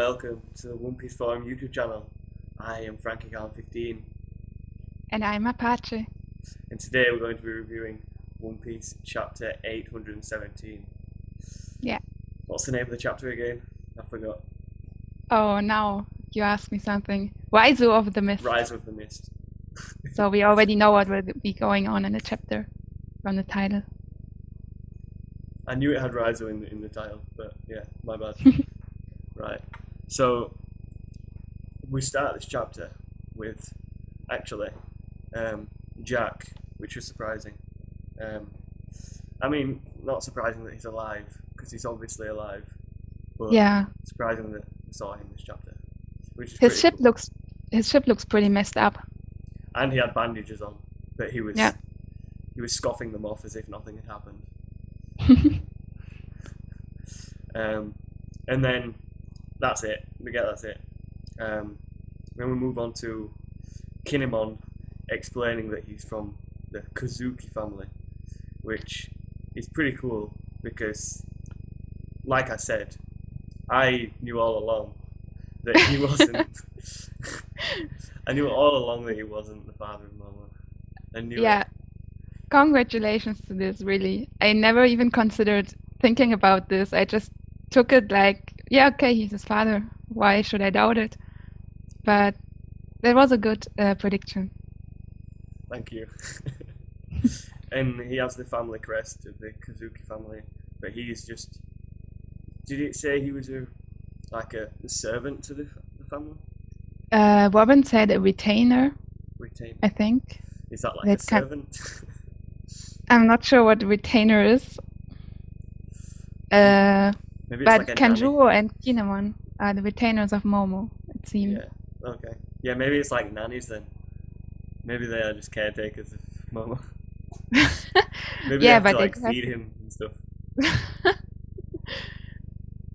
welcome to the One Piece Forum YouTube channel. I am FrankieCarn15, And I'm Mapache. and today we're going to be reviewing One Piece chapter 817. Yeah. What's the name of the chapter again? I forgot. Oh, now you ask me something. Raizou of the Mist. Rise of the Mist. So we already know what will be going on in the chapter from the title. I knew it had Raizou in the title, but yeah, my bad. Right. So we start this chapter with actually Jack, which was surprising. I mean, not surprising that he's alive because he's obviously alive, but Yeah. surprising that we saw him this chapter, which is His pretty cool. ship looks pretty messed up. And he had bandages on, but he was Yeah. scoffing them off as if nothing had happened. And then that's it. That's it. Then we move on to Kinemon explaining that he's from the Kazuki family, which is pretty cool because, like I said, I knew all along that he wasn't. I knew all along that he wasn't the father of Momo. I knew Yeah. it. Congratulations to this, really. I never even considered thinking about this. I just took it like, yeah, okay, he's his father. Why should I doubt it? But that was a good prediction. Thank you. And he has the family crest of the Kazuki family, but he's just. Did it say he was a servant to the family? Robin said a retainer, Retain. I think. Is that like That a can- servant? I'm not sure what retainer is. Maybe it's But like a nanny. Kanjuro and Kinemon are the retainers of Momo, it seems. Yeah. Okay. Yeah, maybe it's like nannies then. Maybe they are just caretakers of Momo. Maybe they Yeah, have but to like they have- feed him and stuff.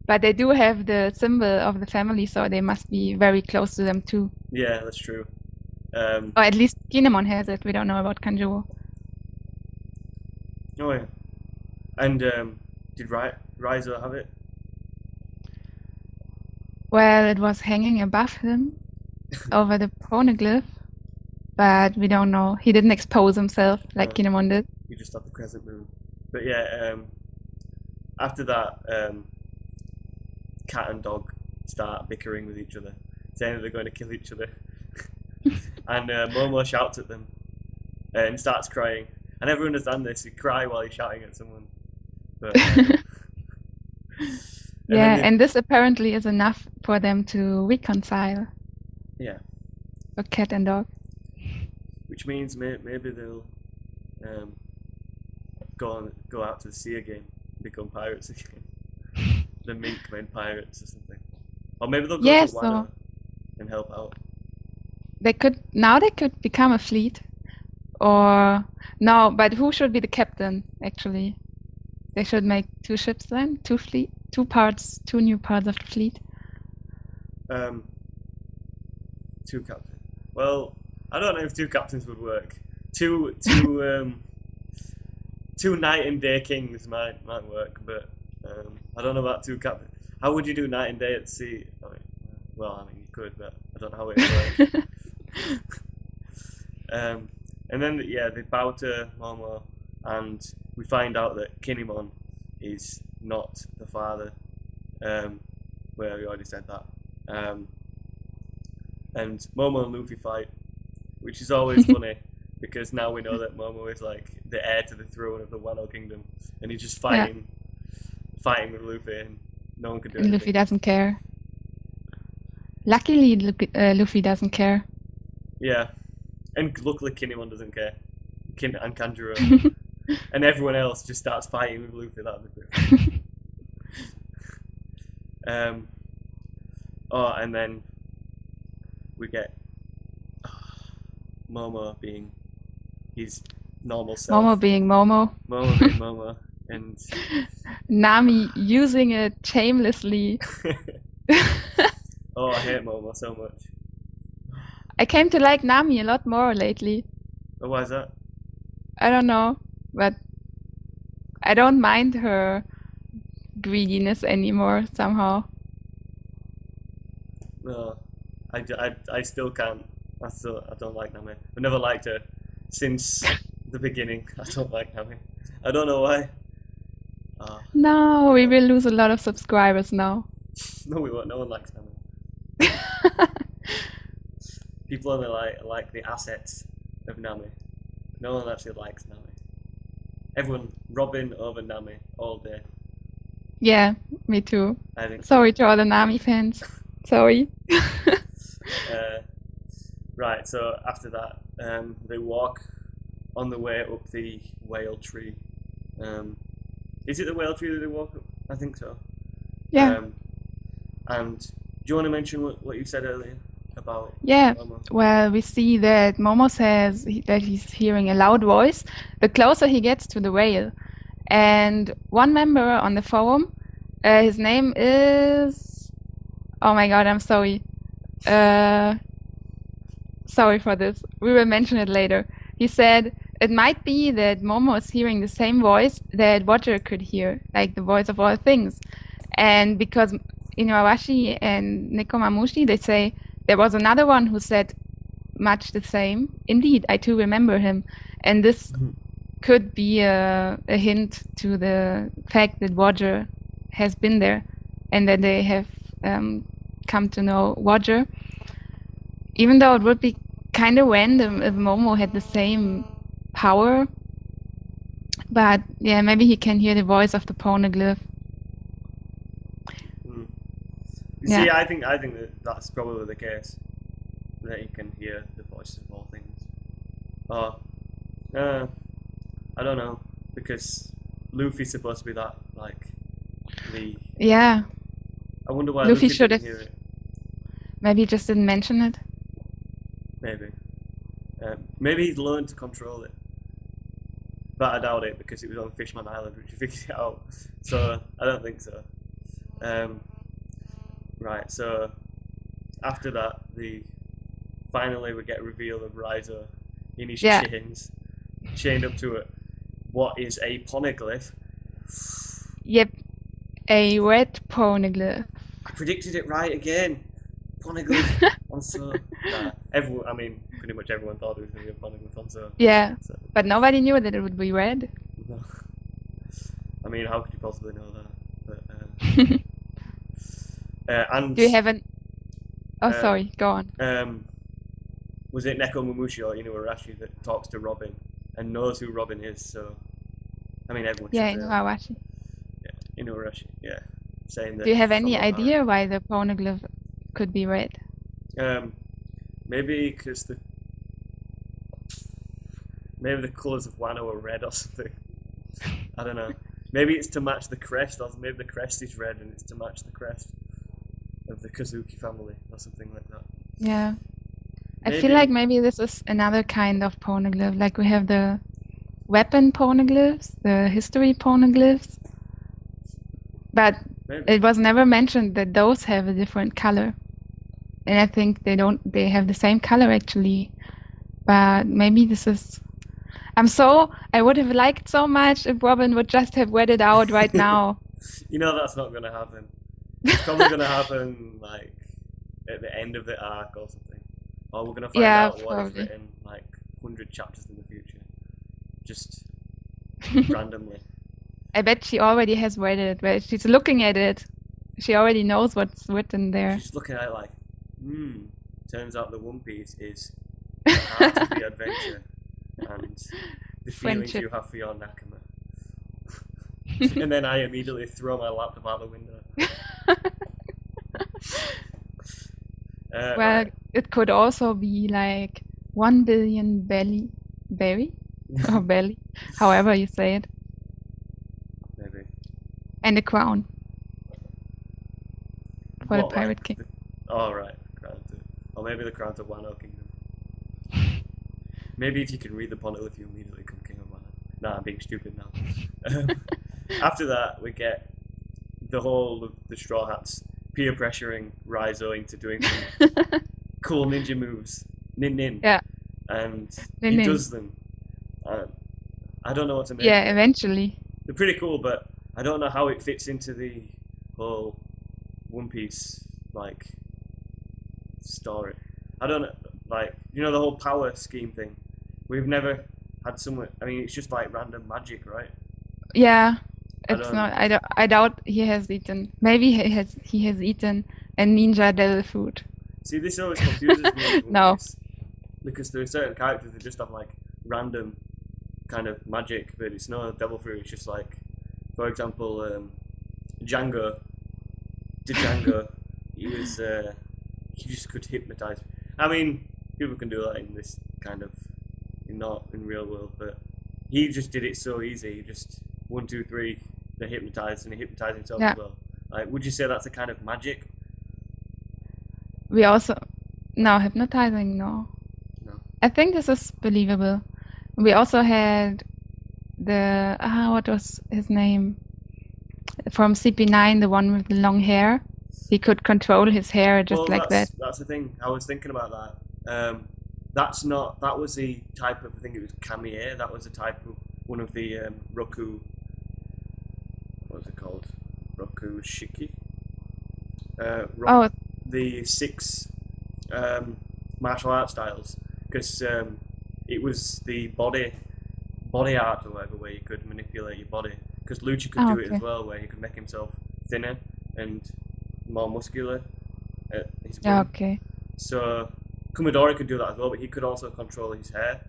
But they do have the symbol of the family, so they must be very close to them too. Yeah, that's true. Or at least Kinemon has it. We don't know about Kanjuro. Oh yeah. And did Raizou have it? Well, it was hanging above him over the Poneglyph, but we don't know. He didn't expose himself like No. Kinemon did. He just had the crescent moon. But yeah, after that, cat and dog start bickering with each other, saying that they're going to kill each other. And Momo shouts at them and starts crying. I never understand this. You cry while you're shouting at someone. But, Yeah, and this apparently is enough for them to reconcile. yeah, For cat and dog. which means maybe they'll go out to the sea again, become pirates again. The mink men pirates or something. Or maybe they'll go Yeah, to Wano and help out. They could become a fleet. Or no, but who should be the captain actually? They should make two ships then, two new parts of the fleet. Two captains. Well, I don't know if two captains would work. Two night and day kings might work, but I don't know about two captains. How would you do night and day at sea? I mean you could, but I don't know how it would work. And then they bow to Momo, and we find out that Kinemon is not the father. Well, we already said that. And Momo and Luffy fight, which is always funny because now we know that Momo is like the heir to the throne of the Wano Kingdom, and he's just fighting with Luffy, and no one can do And anything. Luffy doesn't care. Luckily, Luffy doesn't care. Yeah, and luckily Kinemon doesn't care, and Kanjuro, and everyone else just starts fighting with Luffy. That'd be great. And then we get Momo being his normal self. Momo being Momo. Momo being Momo, and Nami using it shamelessly. oh, I hate Momo so much. I came to like Nami a lot more lately. Oh, why is that? I don't know, but I don't mind her greediness anymore somehow. No, I still can't. I don't like Nami. I've never liked her since the beginning. I don't like Nami. I don't know why. No, we will lose a lot of subscribers now. No, we won't. No one likes Nami. People only like the assets of Nami. No one actually likes Nami. Everyone Robin over Nami all day. Yeah, me too. I think. Sorry to all the Nami fans. Sorry. Right. So after that, they walk on the way up the whale tree. Is it the whale tree that they walk up? I think so. Yeah. And do you want to mention what you said earlier about Yeah. Momo? Well, we see that Momo says that he's hearing a loud voice the closer he gets to the whale. And one member on the forum, his name is... Oh my god, I'm sorry. Sorry for this. We will mention it later. He said it might be that Momo is hearing the same voice that Roger could hear, like the voice of all things. And because Inuarashi and Nekomamushi, they say there was another one who said much the same. Indeed, I too remember him. And this could be a hint to the fact that Roger has been there and that they have come to know Roger. Even though it would be kind of random if Momo had the same power. But yeah, maybe he can hear the voice of the Poneglyph. You see, I think that's probably the case, that he can hear the voices of all things. I don't know, because Luffy's supposed to be that, like, the... Yeah. I wonder why Luffy Luffy should didn't have... hear it. Maybe he just didn't mention it. Maybe. Maybe he's learned to control it. But I doubt it, because it was on Fishman Island, which he figured it out. So, I don't think so. Right, so after that, finally we get a reveal of Raizou in his chains, chained up to it. What is a Poneglyph? Yep, a red Poneglyph. I predicted it right again. Poneglyph on so. Pretty much everyone thought it was going to be a Poneglyph on so. Yeah, but nobody knew that it would be red. No. I mean, how could you possibly know that? But, and do you have an... Oh, sorry, go on. Was it Nekomamushi or Inuarashi that talks to Robin and knows who Robin is? So, I mean, everyone. Yeah, Inuarashi. Yeah, Inuarashi. Yeah, saying that. Do you have any idea why the Poneglyph could be red? Maybe because maybe the colours of Wano are red or something. I don't know. Maybe it's to match the crest, or maybe the crest is red and it's to match the crest of the Kazuki family or something like that. Yeah. I feel like maybe this is another kind of Poneglyph. Like we have the weapon Poneglyphs, the history Poneglyphs. But it was never mentioned that those have a different color. And I think they have the same color actually. But maybe this is... I would have liked so much if Robin would just have read it out right now. You know that's not going to happen. It's probably going to happen like at the end of the arc or something. Or we're going to find out what is written like 100 chapters in the future. Just randomly. I bet she already has read it. But she's looking at it. She already knows what's written there. She's looking at it like, turns out the One Piece is the heart of the adventure and the feelings you have for your Nakama. And then I immediately throw my laptop out the window. Well, right. It could also be like 1 billion belly, or belly, however you say it. Maybe. And a crown for the Pirate King. Right, crown to, or maybe the crown to Wano Kingdom. Maybe if you can read the Poneglyph, you immediately become King of Wano. Nah, I'm being stupid now. After that, we get the whole of the Straw Hats peer pressuring Raizou into doing some cool ninja moves. Nin. Yeah. And Nin. He does them. I don't know what to make. Yeah, eventually. They're pretty cool, but I don't know how it fits into the whole One Piece, like, story. I don't know, like, you know, the whole power scheme thing. We've never had someone. I mean, it's just like random magic, right? Yeah, I it's don't. not. I doubt he has eaten. Maybe he has eaten a ninja devil fruit. See, this always confuses me with One No. Piece, because there are certain characters that just have like random kind of magic, but it's not a devil fruit. It's just like, for example, Django. He was he just could hypnotize. I mean, people can do that in this kind of, not in real world, but he just did it so easy. He just 1, 2, 3, they hypnotized, and he hypnotized himself Yeah. as well. Like, would you say that's a kind of magic? We also no hypnotizing. No, No. I think this is believable. We also had the what was his name from CP9, the one with the long hair. He could control his hair just Well, like that. that's the thing. I was thinking about that. That was the type of, I think it was Kamier. That was the type of one of the Roku. What was it called? Roku Shiki. Oh, The 6 martial art styles, because it was the body art or whatever, where you could manipulate your body. Because Lucha could do it okay. as well, where he could make himself thinner and more muscular at his Yeah, whim. okay. So Kumadori could do that as well, but he could also control his hair.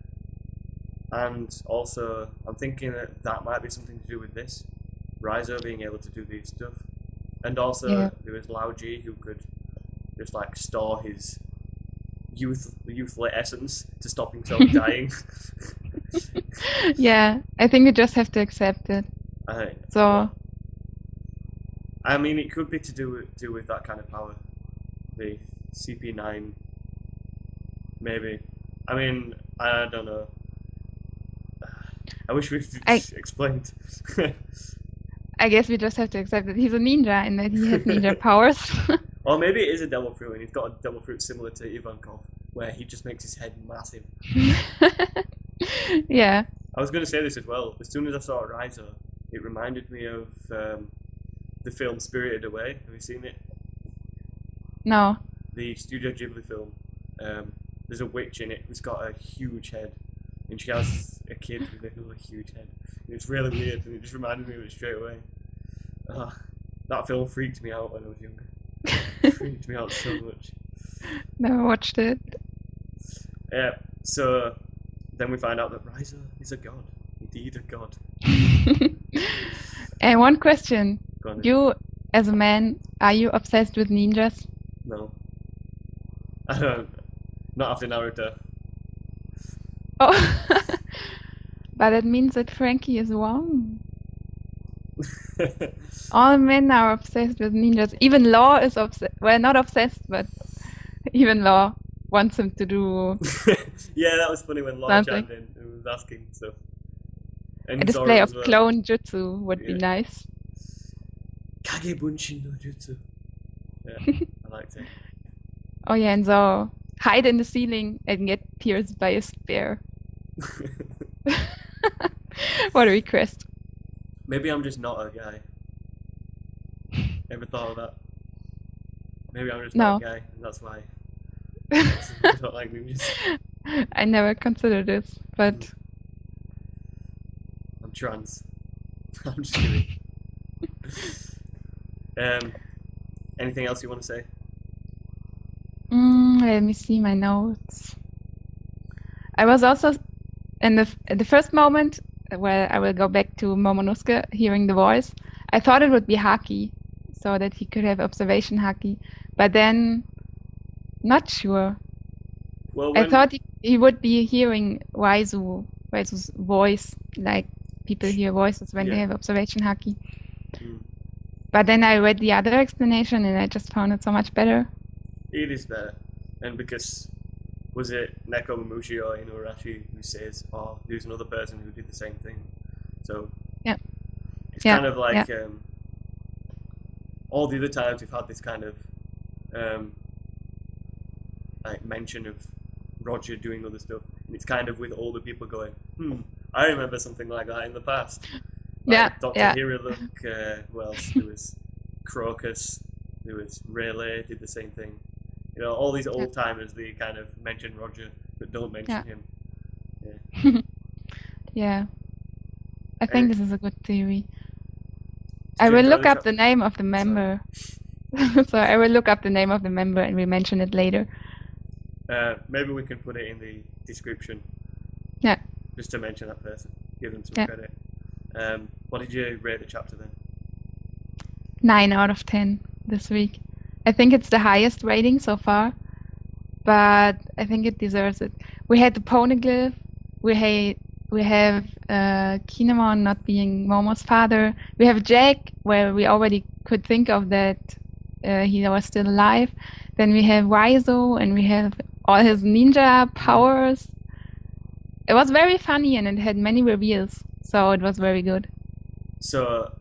And also, I'm thinking that might be something to do with this. Raizou being able to do these stuff. And also, Yeah. there was Lao Ji, who could just like store his youthful essence to stop himself dying. Yeah, I think we just have to accept it. So I mean, it could be to do with that kind of power. The CP9, maybe. I mean, I don't know. I wish we explained. I guess we just have to accept that he's a ninja and that he has ninja powers. Or maybe it is a devil fruit, and he's got a devil fruit similar to Ivankov, where he just makes his head massive. Yeah. I was going to say this as well. As soon as I saw Raizou, it reminded me of the film Spirited Away. Have you seen it? No. The Studio Ghibli film. There's a witch in it who's got a huge head, and she has a kid with another huge head. And it's really weird, and it just reminded me of it straight away. That film freaked me out when I was younger. It freaked me out so much. Never watched it. Yeah, so then we find out that Raizou is a god. Indeed a god. And one question. Go on then. You, as a man, are you obsessed with ninjas? No. I don't. Not after Naruto. Oh. But it means that Frankie is wrong. All men are obsessed with ninjas. Even Law is obsessed. Well, not obsessed, but even Law wants him to do Yeah, that was funny when Law something. chimed in and was asking stuff. A And display Zoro of as well. clone jutsu would be Yeah. nice. Kage Bunshin no Jutsu. Yeah, I liked it. Oh yeah, and so hide in the ceiling and get pierced by a spear. What a request. Maybe I'm just not a guy. Ever thought of that? Maybe I'm just not a guy, and that's why I don't like ninjas. I never considered this, but I'm trans. I'm just kidding. Anything else you want to say? let me see my notes. I was also in the first moment where I will go back to Momonosuke hearing the voice. I thought it would be Haki, so that he could have observation Haki, but then not sure. Well, I thought he would be hearing Raizou's voice, like people hear voices when they Yeah. have observation Haki. Mm. But then I read the other explanation and I just found it so much better. It is better, and because was it Neko Mamushi or Inuarashi who says, "Oh, there's another person who did the same thing," so Yeah. it's Yeah, kind of like yeah. all the other times we've had this kind of like mention of Roger doing other stuff, and it's kind of with older people going, I remember something like that in the past. Like Yeah, Dr. yeah. Hiruluk, who else? There was Crocus, there was Rayleigh, did the same thing. You know, all these old timers, they kind of mention Roger, but don't mention Yeah. him. Yeah. Yeah. I Uh, think this is a good theory. did I you will enjoy look the up the chapter? name of the Sorry. member. So I will look up the name of the member and we mention it later. Maybe we can put it in the description, Yeah. just to mention that person, give them some Yeah. credit. What did you rate the chapter then? 9 out of 10 this week. I think it's the highest rating so far, but I think it deserves it. We had the Poneglyph. We have Kinemon not being Momo's father. We have Jack, where we already could think of that he was still alive. Then we have Raizou, and we have all his ninja powers. It was very funny, and it had many reveals, so it was very good. So,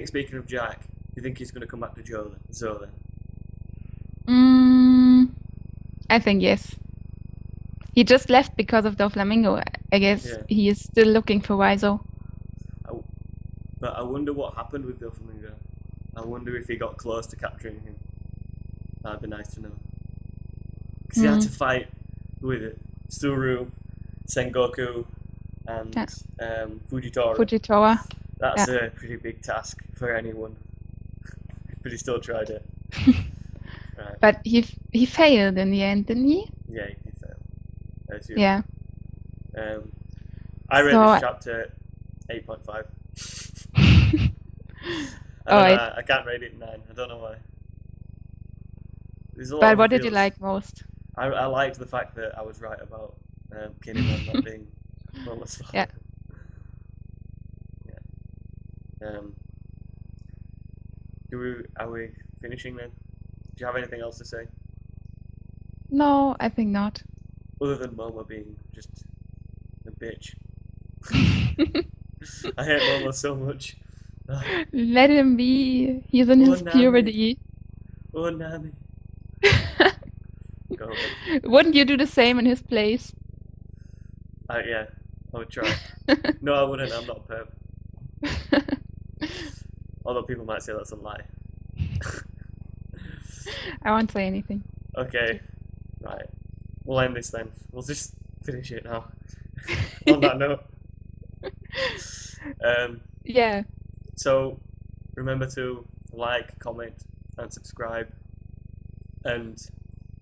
speaking of Jack, do you think he's going to come back to Zoe then? I think yes. He just left because of the Flamingo. I guess Yeah. he is still looking for Raizou. But I wonder what happened with Doflamingo. I wonder if he got close to capturing him. That'd be nice to know. Because he had to fight with Tsuru, Sengoku, and Fujitora. Fujitora. That's a pretty big task for anyone. But he still tried it. Right. But he failed in the end, didn't he? Yeah, he did fail. I assume. Yeah. I read So- this chapter 8.5. Alright. I can't rate it 9. I don't know why. There's a lot But of what did you reveals. like most? I liked the fact that I was right about Kinemon not being Momo's father. Yeah. Yeah. Are we finishing then? Do you have anything else to say? No, I think not. Other than Momo being just a bitch. I hate Momo so much. Let him be. He's in Oh, his Nami. puberty. Oh, Nami. Go away. Wouldn't you do the same in his place? Yeah, I would try. No, I wouldn't. I'm not a perv. Although people might say that's a lie. I won't say anything. Okay, right. We'll end this then. We'll just finish it now. On that note. Yeah. So, remember to like, comment, and subscribe. And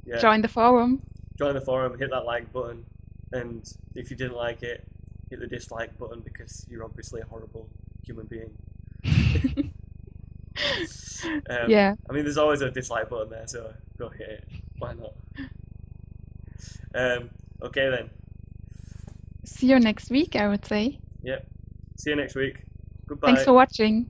yeah, Join the forum. join the forum, hit that like button. And if you didn't like it, hit the dislike button because you're obviously a horrible human being. Yeah. I mean, there's always a dislike button there, so go hit it. Why not? Okay then. See you next week, I would say. Yep. See you next week. Goodbye. Thanks for watching.